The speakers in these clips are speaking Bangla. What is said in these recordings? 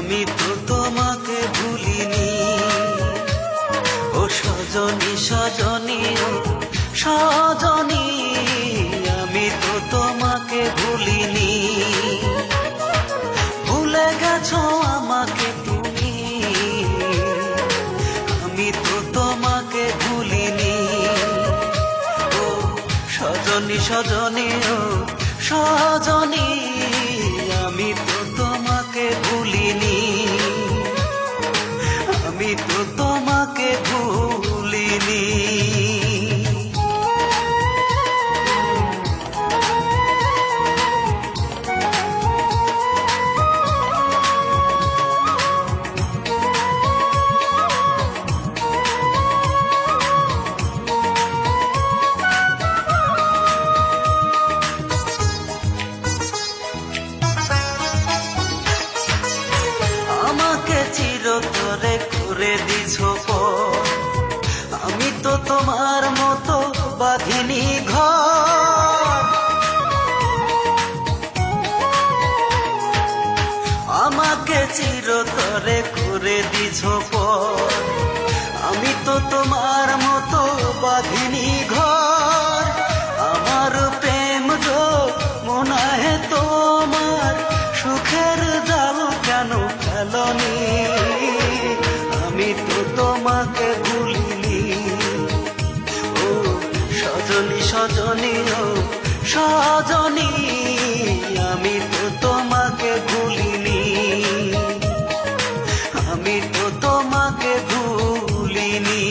আমি তো তোমাকে ভুলিনি। ও সজনী সজনী ও সজনী, আমি তো তোমাকে ভুলিনি। ভুলে গেছো আমাকে তুমি, আমি তো তোমাকে ভুলিনি। ও সজনী সজনী ও সজনী, আমি তো তোমাকে ভুলিনি। আমি তো তোমাকে ভুলিনি। আমাকে চিরতরে করে দিছ পর, আমি তো তোমার মতো বাঁধিনি ঘর। আমাকে চিরতরে করে দিছ পর, আমি তো তোমার মতো বাঁধিনি ঘর। আমার প্রেম যো মনে তোমার, সুখের জাল কেন ফেলনি? আমি তো তোমাকে ভুলিনি। ও সজনী সজনী ও সজনী, আমি তো তোমাকে ভুলিনি। আমি তো তোমাকে ভুলিনি।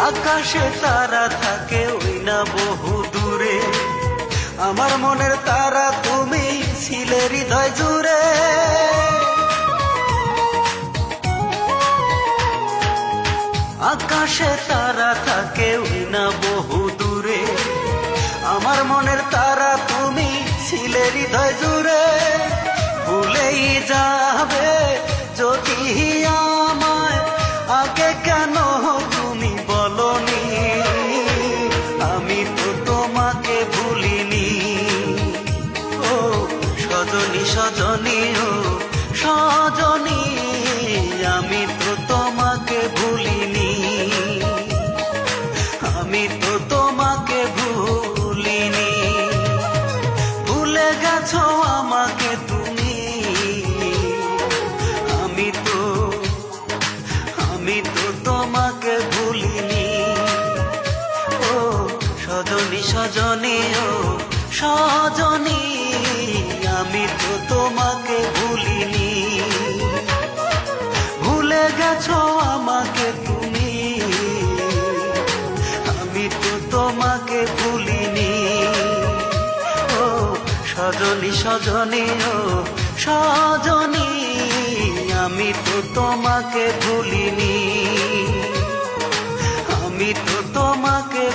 আকাশে তারা থাকে ওই না বহু দূরে, আমার মনের তারা তুমি ছিলে হৃদয় জুড়ে। আকাশে তারা থাকে ওই না বহু দূরে, আমার মনের তারা তুমি ছিলে হৃদয় জুড়ে। ভুলেই যাবে যদি আমায়, আগে কেন তুমি বলনি? আমি তো তোমাকে ভুলিনি। ও সজনী সজনী ও সজনী, আমি তো তোমাকে ভুলিনি। আমি তো তোমাকে ভুলিনি। ভুলে গেছো আমাকে তুমি, আমি তো তোমাকে ভুলিনি। ও সজনী সজনী ও সজনী, আমি তো তোমাকে ভুলিনি। ভুলে গেছো আমাকে তুমি, আমি তো তোমাকে ভুলিনি। ও সজনী সজনী ও সজনী, আমি তো তোমাকে ভুলিনি। আমি তো তোমাকে